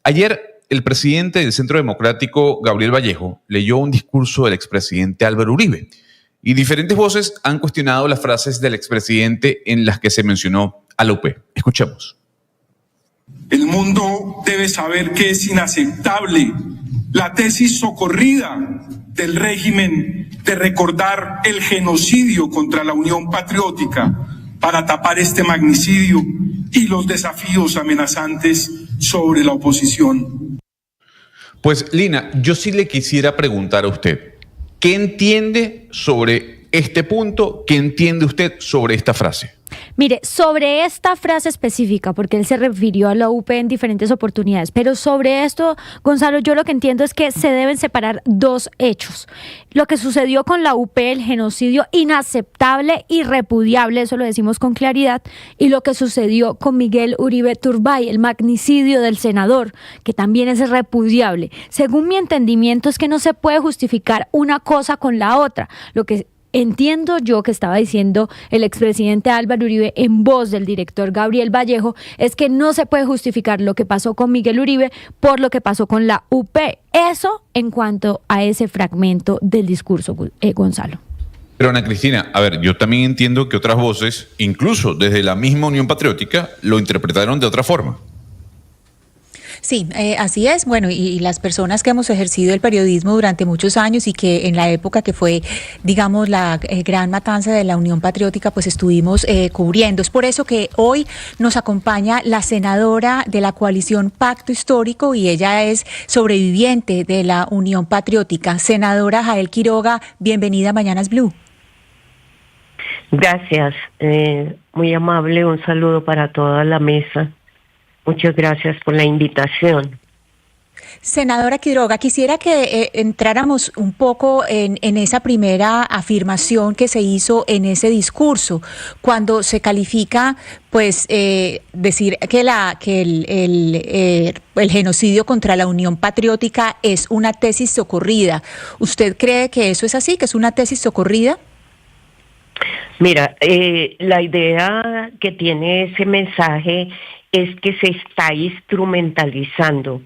Ayer, el presidente del Centro Democrático, Gabriel Vallejo, leyó un discurso del expresidente Álvaro Uribe y diferentes voces han cuestionado las frases del expresidente en las que se mencionó a la UP. Escuchemos. El mundo debe saber que es inaceptable la tesis socorrida del régimen de recordar el genocidio contra la Unión Patriótica para tapar este magnicidio y los desafíos amenazantes sobre la oposición. Pues, Lina, yo sí le quisiera preguntar a usted, ¿qué entiende sobre este punto? ¿Qué entiende usted sobre esta frase? Mire, sobre esta frase específica, porque él se refirió a la UP en diferentes oportunidades, pero sobre esto, Gonzalo, yo lo que entiendo es que se deben separar dos hechos. Lo que sucedió con la UP, el genocidio inaceptable y repudiable, eso lo decimos con claridad, y lo que sucedió con Miguel Uribe Turbay, el magnicidio del senador, que también es repudiable. Según mi entendimiento es que no se puede justificar una cosa con la otra. Lo que entiendo yo que estaba diciendo el expresidente Álvaro Uribe en voz del director Gabriel Vallejo es que no se puede justificar lo que pasó con Miguel Uribe por lo que pasó con la UP. Eso en cuanto a ese fragmento del discurso, Gonzalo. Pero Ana Cristina, a ver, yo también entiendo que otras voces, incluso desde la misma Unión Patriótica, lo interpretaron de otra forma. Sí, así es. Bueno, y las personas que hemos ejercido el periodismo durante muchos años y que en la época que fue, digamos, la gran matanza de la Unión Patriótica, pues estuvimos cubriendo. Es por eso que hoy nos acompaña la senadora de la coalición Pacto Histórico y ella es sobreviviente de la Unión Patriótica. Senadora Jael Quiroga, bienvenida a Mañanas Blue. Gracias, muy amable, un saludo para toda la mesa. Muchas gracias por la invitación. Senadora Quiroga, quisiera que entráramos un poco en esa primera afirmación que se hizo en ese discurso, cuando se califica, pues, decir que el genocidio contra la Unión Patriótica es una tesis socorrida. ¿Usted cree que eso es así, que es una tesis socorrida? Mira, la idea que tiene ese mensaje es que se está instrumentalizando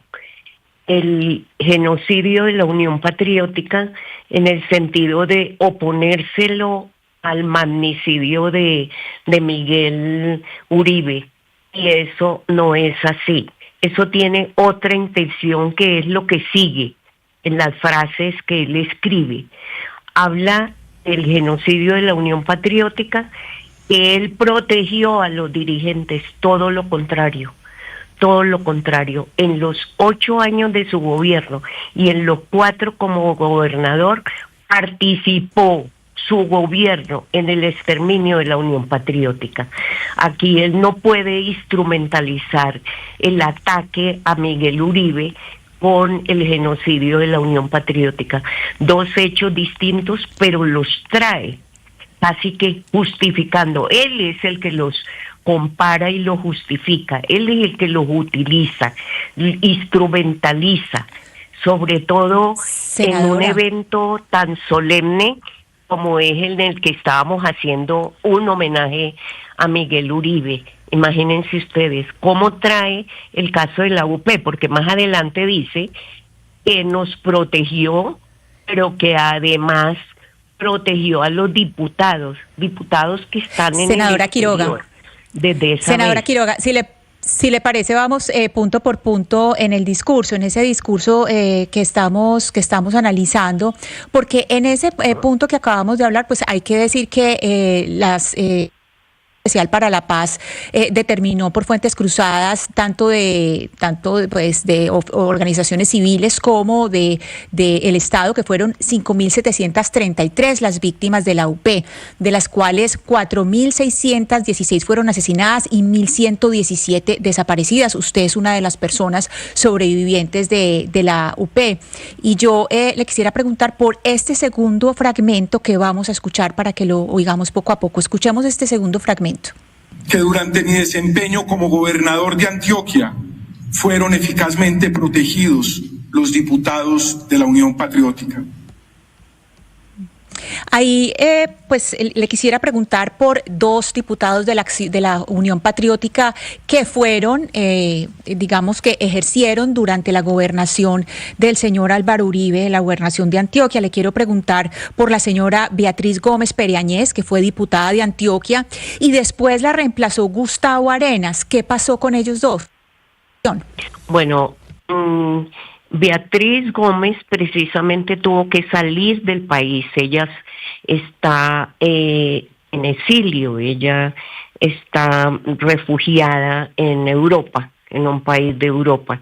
el genocidio de la Unión Patriótica en el sentido de oponérselo al magnicidio de Miguel Uribe. Y eso no es así. Eso tiene otra intención que es lo que sigue en las frases que él escribe. Habla del genocidio de la Unión Patriótica, que él protegió a los dirigentes, todo lo contrario. En los 8 años de su gobierno y en los 4 como gobernador, participó su gobierno en el exterminio de la Unión Patriótica. Aquí él no puede instrumentalizar el ataque a Miguel Uribe con el genocidio de la Unión Patriótica. 2 hechos distintos, pero los trae así que justificando. Él es el que los compara y los justifica, él es el que los utiliza, instrumentaliza, sobre todo Senadora, en un evento tan solemne como es el en el que estábamos haciendo un homenaje a Miguel Uribe. Imagínense ustedes cómo trae el caso de la UP, porque más adelante dice que nos protegió, pero que además protegió a los diputados que están en Senadora el Quiroga, desde esa Senadora vez. Quiroga, si le parece, vamos punto por punto en el discurso, en ese discurso que estamos analizando, porque en ese punto que acabamos de hablar, pues hay que decir que las Especial para la Paz determinó por fuentes cruzadas tanto de organizaciones civiles como de el Estado que fueron 5.733 las víctimas de la UP, de las cuales 4.616 fueron asesinadas y 1.117 desaparecidas. Usted es una de las personas sobrevivientes de la UP y yo le quisiera preguntar por este segundo fragmento que vamos a escuchar para que lo oigamos poco a poco. Escuchemos este segundo fragmento. Que durante mi desempeño como gobernador de Antioquia fueron eficazmente protegidos los diputados de la Unión Patriótica. Ahí, pues, le quisiera preguntar por dos diputados de la Unión Patriótica que fueron, digamos que ejercieron durante la gobernación del señor Álvaro Uribe, la gobernación de Antioquia. Le quiero preguntar por la señora Beatriz Gómez Periañez, que fue diputada de Antioquia, y después la reemplazó Gustavo Arenas. ¿Qué pasó con ellos dos? Bueno, Beatriz Gómez precisamente tuvo que salir del país. Ella está en exilio, ella está refugiada en Europa, en un país de Europa.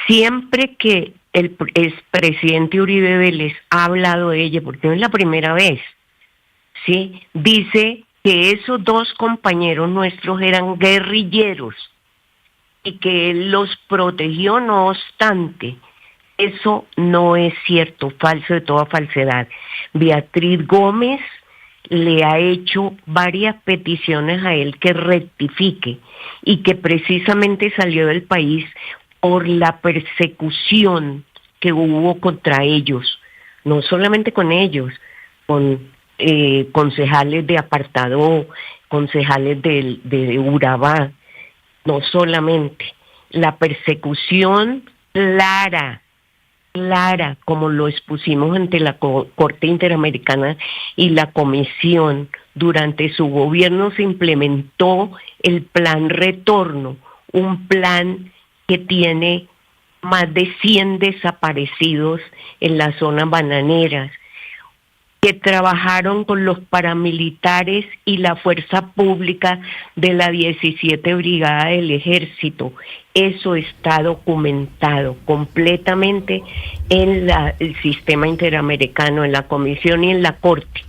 Siempre que el expresidente Uribe Vélez ha hablado de ella, porque no es la primera vez, ¿sí? Dice que esos dos compañeros nuestros eran guerrilleros y que él los protegió, no obstante. Eso no es cierto, falso de toda falsedad. Beatriz Gómez le ha hecho varias peticiones a él que rectifique y que precisamente salió del país por la persecución que hubo contra ellos, no solamente con ellos, con concejales de Apartadó, concejales de Urabá, no solamente, la persecución clara, como lo expusimos ante la Corte Interamericana y la Comisión. Durante su gobierno se implementó el Plan Retorno, un plan que tiene más de 100 desaparecidos en las zonas bananeras, que trabajaron con los paramilitares y la fuerza pública de la 17 Brigada del Ejército. Eso está documentado completamente en el sistema interamericano, en la Comisión y en la Corte.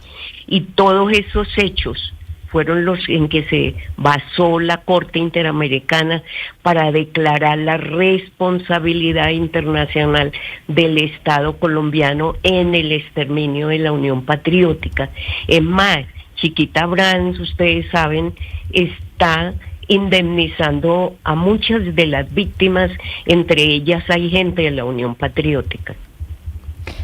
Y todos esos hechos fueron los en que se basó la Corte Interamericana para declarar la responsabilidad internacional del Estado colombiano en el exterminio de la Unión Patriótica. Es más, Chiquita Brands, ustedes saben, está indemnizando a muchas de las víctimas, entre ellas hay gente de la Unión Patriótica.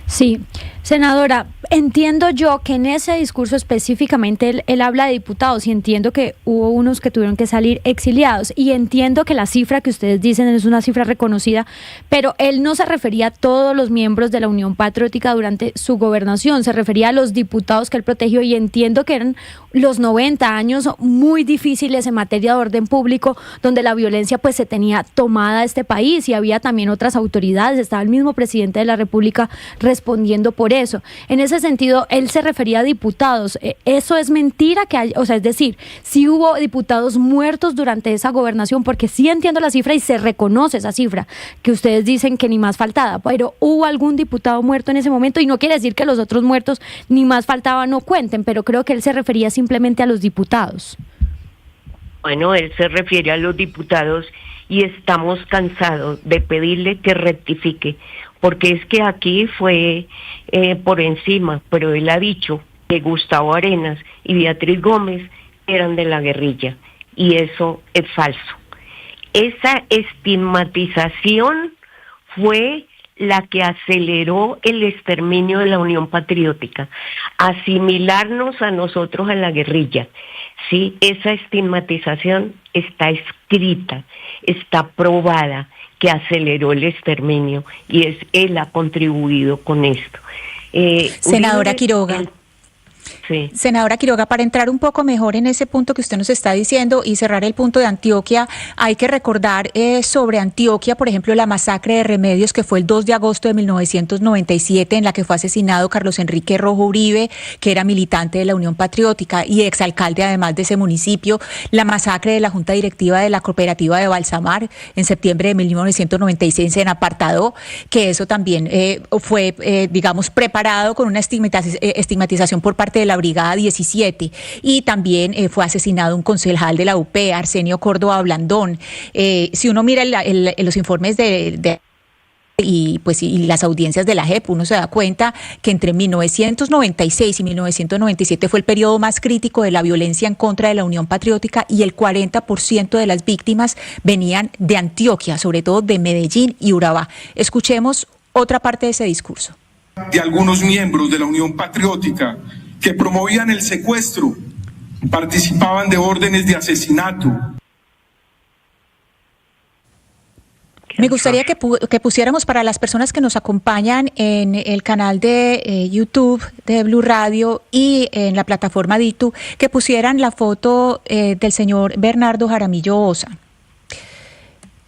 Sí, senadora, entiendo yo que en ese discurso específicamente él habla de diputados y entiendo que hubo unos que tuvieron que salir exiliados y entiendo que la cifra que ustedes dicen es una cifra reconocida, pero él no se refería a todos los miembros de la Unión Patriótica durante su gobernación, se refería a los diputados que él protegió y entiendo que eran los 90 años muy difíciles en materia de orden público, donde la violencia pues se tenía tomada este país y había también otras autoridades, estaba el mismo presidente de la República respondiendo por eso. En ese sentido, él se refería a diputados. ¿Eso es mentira? Que hay, o sea, es decir, sí hubo diputados muertos durante esa gobernación, porque sí entiendo la cifra y se reconoce esa cifra, que ustedes dicen que ni más faltaba, pero ¿hubo algún diputado muerto en ese momento? Y no quiere decir que los otros muertos ni más faltaba no cuenten, pero creo que él se refería simplemente a los diputados. Bueno, él se refiere a los diputados y estamos cansados de pedirle que rectifique, porque es que aquí fue por encima, pero él ha dicho que Gustavo Arenas y Beatriz Gómez eran de la guerrilla, y eso es falso. Esa estigmatización fue la que aceleró el exterminio de la Unión Patriótica, asimilarnos a nosotros a la guerrilla. Sí, esa estigmatización está escrita, está probada, que aceleró el exterminio, y él ha contribuido con esto. Senadora Quiroga. Sí. Senadora Quiroga, para entrar un poco mejor en ese punto que usted nos está diciendo y cerrar el punto de Antioquia, hay que recordar sobre Antioquia, por ejemplo, la masacre de Remedios, que fue el 2 de agosto de 1997, en la que fue asesinado Carlos Enrique Rojo Uribe, que era militante de la Unión Patriótica y exalcalde además de ese municipio, la masacre de la Junta Directiva de la Cooperativa de Balsamar en septiembre de 1996 en Apartadó, que eso también fue, digamos, preparado con una estigmatización por parte de la Brigada 17, y también fue asesinado un concejal de la UP, Arsenio Córdoba Blandón. Si uno mira los informes y las audiencias de la JEP, uno se da cuenta que entre 1996 y 1997 fue el periodo más crítico de la violencia en contra de la Unión Patriótica, y el 40% de las víctimas venían de Antioquia, sobre todo de Medellín y Urabá. Escuchemos otra parte de ese discurso. De algunos miembros de la Unión Patriótica que promovían el secuestro, participaban de órdenes de asesinato. Me gustaría que pusiéramos para las personas que nos acompañan en el canal de YouTube de Blue Radio y en la plataforma Ditu, que pusieran la foto del señor Bernardo Jaramillo Osa.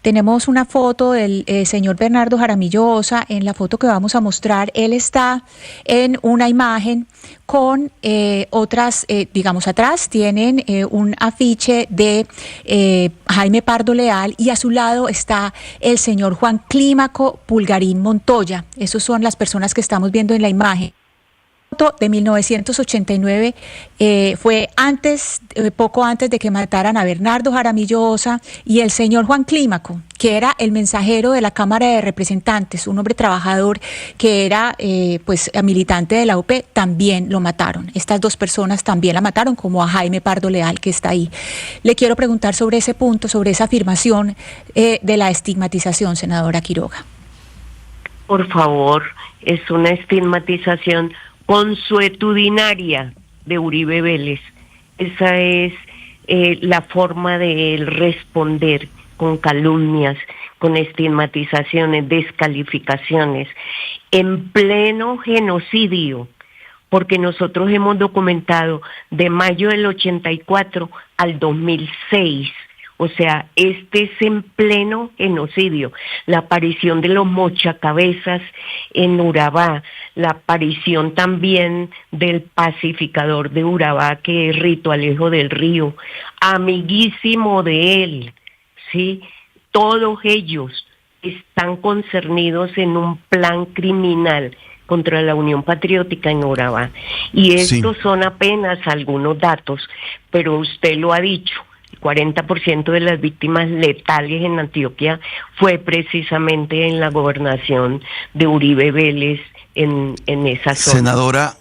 Tenemos una foto del señor Bernardo Jaramillo Osa. En la foto que vamos a mostrar, él está en una imagen con otras, digamos, atrás tienen un afiche de Jaime Pardo Leal y a su lado está el señor Juan Clímaco Pulgarín Montoya. Esas son las personas que estamos viendo en la imagen. De 1989 fue poco antes de que mataran a Bernardo Jaramillo Osa, y el señor Juan Clímaco, que era el mensajero de la Cámara de Representantes, un hombre trabajador que era militante de la UP, también lo mataron. Estas dos personas también la mataron, como a Jaime Pardo Leal, que está ahí. Le quiero preguntar sobre ese punto, sobre esa afirmación de la estigmatización, senadora Quiroga. Por favor, es una estigmatización consuetudinaria de Uribe Vélez. Esa es la forma de él responder, con calumnias, con estigmatizaciones, descalificaciones, en pleno genocidio, porque nosotros hemos documentado de mayo del 84 al 2006. O sea, este es en pleno genocidio. La aparición de los mochacabezas en Urabá, la aparición también del pacificador de Urabá, que es Rito Alejo del Río, amiguísimo de él, ¿sí? Todos ellos están concernidos en un plan criminal contra la Unión Patriótica en Urabá. Y estos son apenas algunos datos, pero usted lo ha dicho. 40% de las víctimas letales en Antioquia fue precisamente en la gobernación de Uribe Vélez en esa zona.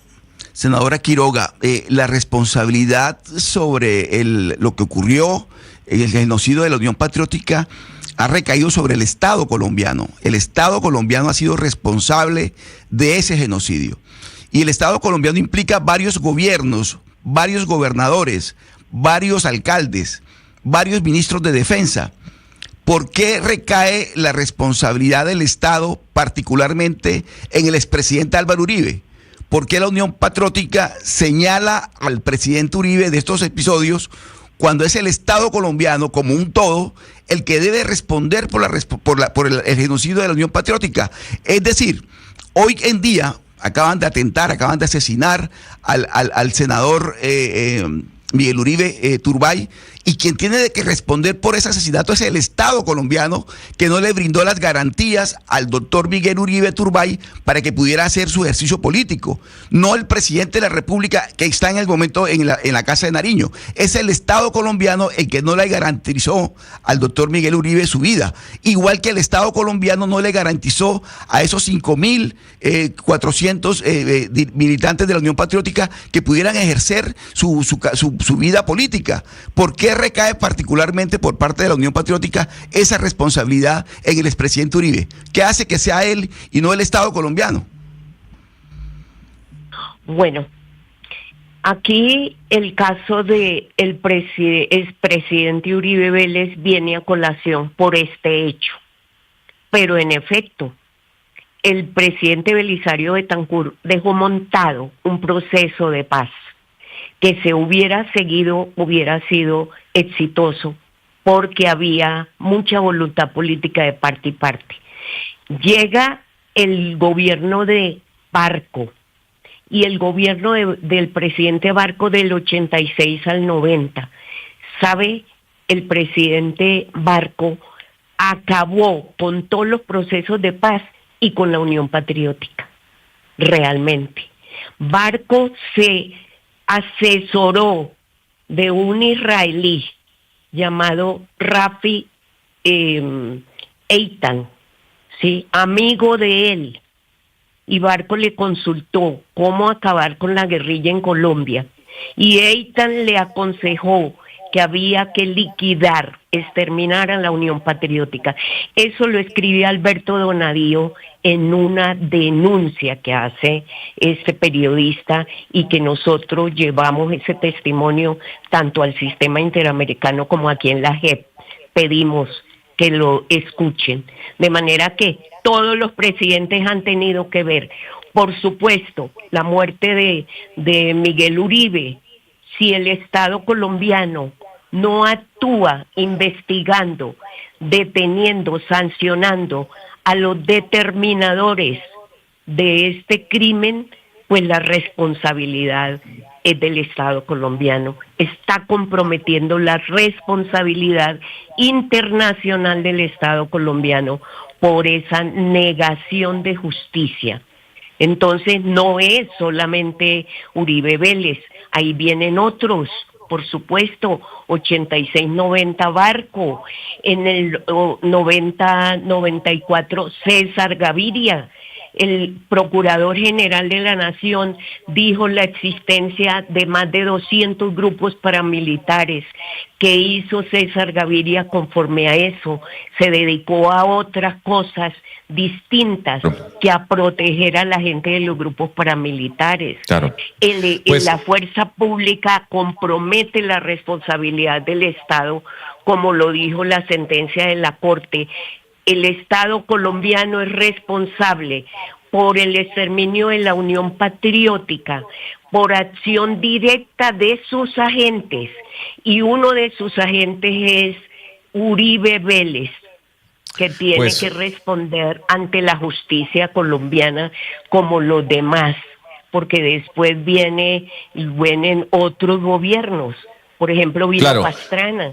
Senadora Quiroga, la responsabilidad sobre lo que ocurrió, el genocidio de la Unión Patriótica, ha recaído sobre el Estado colombiano. El Estado colombiano ha sido responsable de ese genocidio. Y el Estado colombiano implica varios gobiernos, varios gobernadores, varios alcaldes, varios ministros de defensa. ¿Por qué recae la responsabilidad del Estado, particularmente en el expresidente Álvaro Uribe? ¿Por qué la Unión Patriótica señala al presidente Uribe de estos episodios cuando es el Estado colombiano como un todo el que debe responder por el genocidio de la Unión Patriótica? Es decir, hoy en día acaban de atentar, acaban de asesinar al senador Miguel Uribe Turbay, y quien tiene que responder por ese asesinato es el Estado colombiano, que no le brindó las garantías al doctor Miguel Uribe Turbay para que pudiera hacer su ejercicio político. No el presidente de la República, que está en el momento en la Casa de Nariño. Es el Estado colombiano el que no le garantizó al doctor Miguel Uribe su vida. Igual que el Estado colombiano no le garantizó a esos 5.400 militantes de la Unión Patriótica que pudieran ejercer su vida política. ¿Por qué recae particularmente por parte de la Unión Patriótica esa responsabilidad en el expresidente Uribe? ¿Qué hace que sea él y no el Estado colombiano? Bueno, aquí el caso de el expresidente Uribe Vélez viene a colación por este hecho. Pero en efecto, el presidente Belisario Betancur dejó montado un proceso de paz que se hubiera seguido, hubiera sido exitoso, porque había mucha voluntad política de parte y parte. Llega el gobierno de Barco y el gobierno del presidente Barco del 86 al 90. ¿Sabe? El presidente Barco acabó con todos los procesos de paz y con la Unión Patriótica, realmente. Barco se asesoró de un israelí llamado Rafi Eitan, ¿sí? Amigo de él, y Barco le consultó cómo acabar con la guerrilla en Colombia, y Eitan le aconsejó que había que liquidar, exterminar a la Unión Patriótica. Eso lo escribe Alberto Donadío en una denuncia que hace este periodista y que nosotros llevamos ese testimonio tanto al sistema interamericano como aquí en la JEP. Pedimos que lo escuchen. De manera que todos los presidentes han tenido que ver. Por supuesto, la muerte de Miguel Uribe. Si el Estado colombiano no actúa investigando, deteniendo, sancionando a los determinadores de este crimen, pues la responsabilidad es del Estado colombiano. Está comprometiendo la responsabilidad internacional del Estado colombiano por esa negación de justicia. Entonces no es solamente Uribe Vélez, ahí vienen otros, por supuesto, 86-90 Barco, en el 90-94 César Gaviria. El Procurador General de la Nación dijo la existencia de más de 200 grupos paramilitares. ¿Qué hizo César Gaviria conforme a eso? Se dedicó a otras cosas distintas que a proteger a la gente de los grupos paramilitares. Claro. La fuerza pública compromete la responsabilidad del Estado, como lo dijo la sentencia de la Corte. El Estado colombiano es responsable por el exterminio de la Unión Patriótica, por acción directa de sus agentes, y uno de sus agentes es Uribe Vélez, que tiene que responder ante la justicia colombiana como los demás, porque después vienen otros gobiernos. Por ejemplo, vino Pastrana.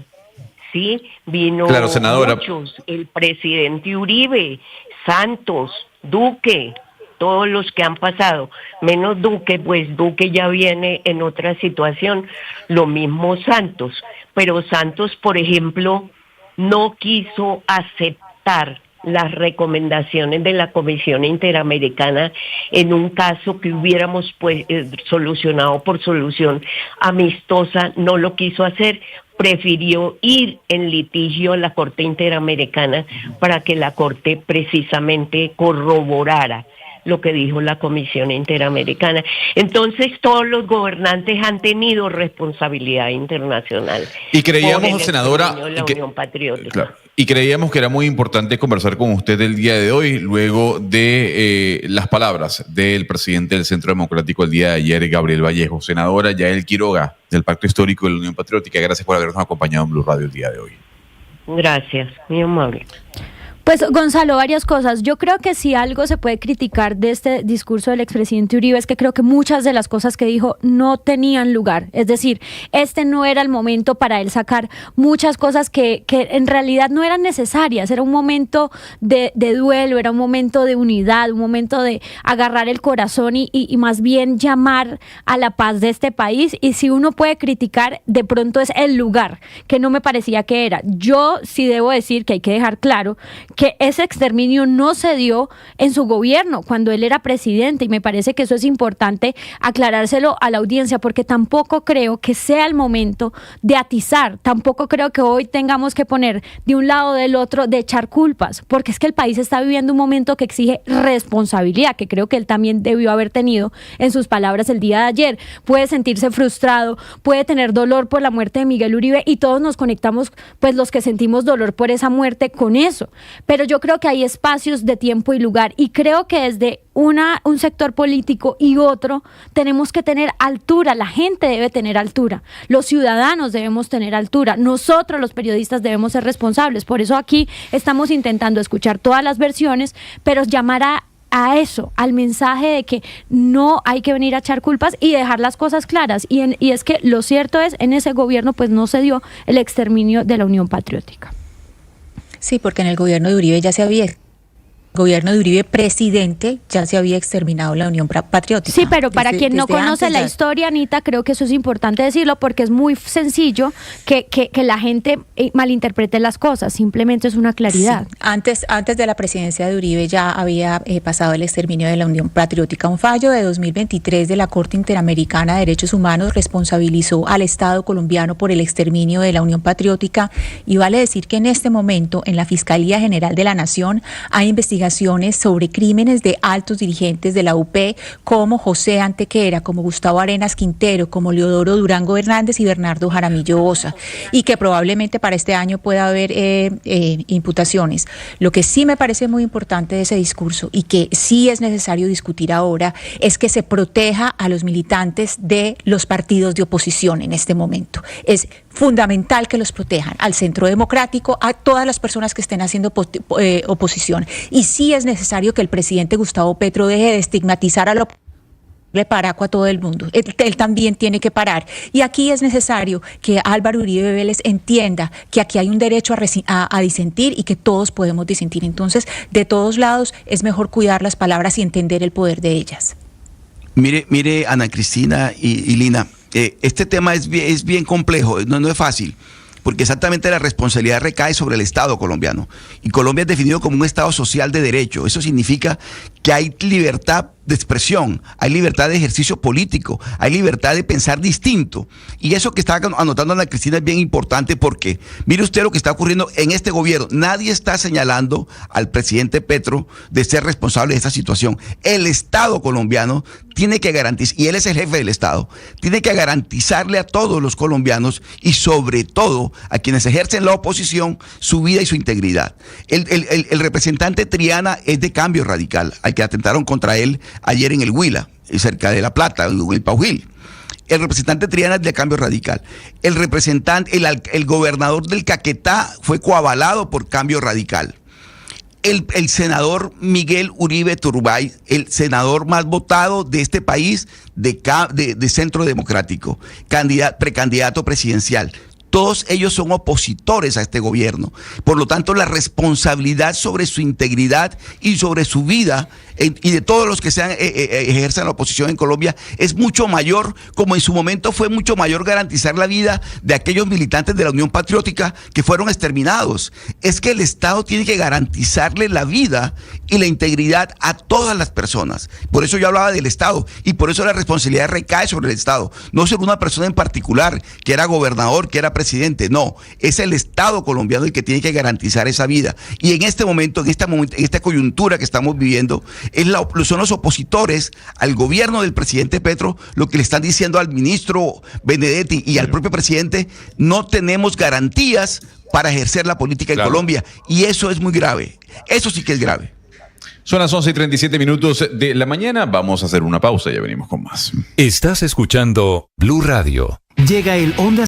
Sí, vino senadora. Muchos, el presidente Uribe, Santos, Duque, todos los que han pasado, menos Duque, pues Duque ya viene en otra situación, lo mismo Santos, pero Santos, por ejemplo, no quiso aceptar las recomendaciones de la Comisión Interamericana en un caso que hubiéramos solucionado por solución amistosa, no lo quiso hacer. Prefirió ir en litigio a la Corte Interamericana para que la Corte precisamente corroborara lo que dijo la Comisión Interamericana. Entonces todos los gobernantes han tenido responsabilidad internacional. Y creíamos, senadora, y creíamos que era muy importante conversar con usted el día de hoy, luego de las palabras del presidente del Centro Democrático el día de ayer, Gabriel Vallejo. Senadora Yael Quiroga, del Pacto Histórico de la Unión Patriótica, gracias por habernos acompañado en Blue Radio el día de hoy. Gracias, muy amable. Pues Gonzalo, varias cosas. Yo creo que si algo se puede criticar de este discurso del expresidente Uribe es que creo que muchas de las cosas que dijo no tenían lugar. Es decir, este no era el momento para él sacar muchas cosas que en realidad no eran necesarias. Era un momento de duelo, era un momento de unidad, un momento de agarrar el corazón y más bien llamar a la paz de este país. Y si uno puede criticar, de pronto es el lugar, que no me parecía que era. Yo sí debo decir que hay que dejar claro que ese exterminio no se dio en su gobierno cuando él era presidente, y me parece que eso es importante aclarárselo a la audiencia, porque tampoco creo que sea el momento de atizar, tampoco creo que hoy tengamos que poner de un lado o del otro, de echar culpas, porque es que el país está viviendo un momento que exige responsabilidad, que creo que él también debió haber tenido en sus palabras el día de ayer. Puede sentirse frustrado, puede tener dolor por la muerte de Miguel Uribe, y todos nos conectamos, pues los que sentimos dolor por esa muerte, con eso. Pero yo creo que hay espacios de tiempo y lugar, y creo que desde un sector político y otro tenemos que tener altura. La gente debe tener altura, los ciudadanos debemos tener altura, nosotros los periodistas debemos ser responsables. Por eso aquí estamos intentando escuchar todas las versiones, pero llamar a eso, al mensaje de que no hay que venir a echar culpas y dejar las cosas claras. Y es que lo cierto es, en ese gobierno pues no se dio el exterminio de la Unión Patriótica. Sí, porque en el gobierno de Uribe ya se había gobierno de Uribe presidente ya se había exterminado la Unión Patriótica. Sí, pero para quien no conoce la historia, Anita, creo que eso es importante decirlo porque es muy sencillo que la gente malinterprete las cosas, simplemente es una claridad. Sí. Antes de la presidencia de Uribe ya había pasado el exterminio de la Unión Patriótica. Un fallo de 2023 de la Corte Interamericana de Derechos Humanos responsabilizó al Estado colombiano por el exterminio de la Unión Patriótica y vale decir que en este momento en la Fiscalía General de la Nación hay investigaciones sobre crímenes de altos dirigentes de la UP como José Antequera, como Gustavo Arenas Quintero, como Leodoro Durango Hernández y Bernardo Jaramillo Osa, y que probablemente para este año pueda haber imputaciones. Lo que sí me parece muy importante de ese discurso y que sí es necesario discutir ahora es que se proteja a los militantes de los partidos de oposición en este momento. Es fundamental que los protejan, al Centro Democrático, a todas las personas que estén haciendo oposición. Y sí es necesario que el presidente Gustavo Petro deje de estigmatizar a lo le paraco a todo el mundo. Él también tiene que parar. Y aquí es necesario que Álvaro Uribe Vélez entienda que aquí hay un derecho a disentir y que todos podemos disentir. Entonces, de todos lados, es mejor cuidar las palabras y entender el poder de ellas. Mire, Ana Cristina y Lina, este tema es bien complejo, no es fácil, porque exactamente la responsabilidad recae sobre el Estado colombiano. Y Colombia es definido como un Estado social de derecho. Eso significa que hay libertad de expresión, hay libertad de ejercicio político, hay libertad de pensar distinto. Y eso que está anotando Ana Cristina es bien importante porque mire usted lo que está ocurriendo en este gobierno. Nadie está señalando al presidente Petro de ser responsable de esta situación. El Estado colombiano tiene que garantizar, y él es el jefe del Estado, tiene que garantizarle a todos los colombianos y sobre todo a quienes ejercen la oposición su vida y su integridad. El representante Triana es de Cambio Radical, al que atentaron contra él ayer en el Huila, cerca de La Plata, en el Paujil. El representante Triana es de Cambio Radical. El gobernador del Caquetá fue coavalado por Cambio Radical. El senador Miguel Uribe Turbay, el senador más votado de este país de Centro Democrático, precandidato presidencial. Todos ellos son opositores a este gobierno. Por lo tanto, la responsabilidad sobre su integridad y sobre su vida y de todos los que ejerzan la oposición en Colombia es mucho mayor, como en su momento fue mucho mayor garantizar la vida de aquellos militantes de la Unión Patriótica que fueron exterminados. Es que el Estado tiene que garantizarle la vida y la integridad a todas las personas. Por eso yo hablaba del Estado y por eso la responsabilidad recae sobre el Estado. No sobre una persona en particular, que era gobernador, que era presidente. No, es el Estado colombiano el que tiene que garantizar esa vida. Y en este momento, en esta coyuntura que estamos viviendo, son los opositores al gobierno del presidente Petro lo que le están diciendo al ministro Benedetti y al propio presidente: no tenemos garantías para ejercer la política en Colombia. Y eso es muy grave. Eso sí que es grave. Son las 11:37 de la mañana. Vamos a hacer una pausa y ya venimos con más. Estás escuchando Blue Radio. Llega el Ondas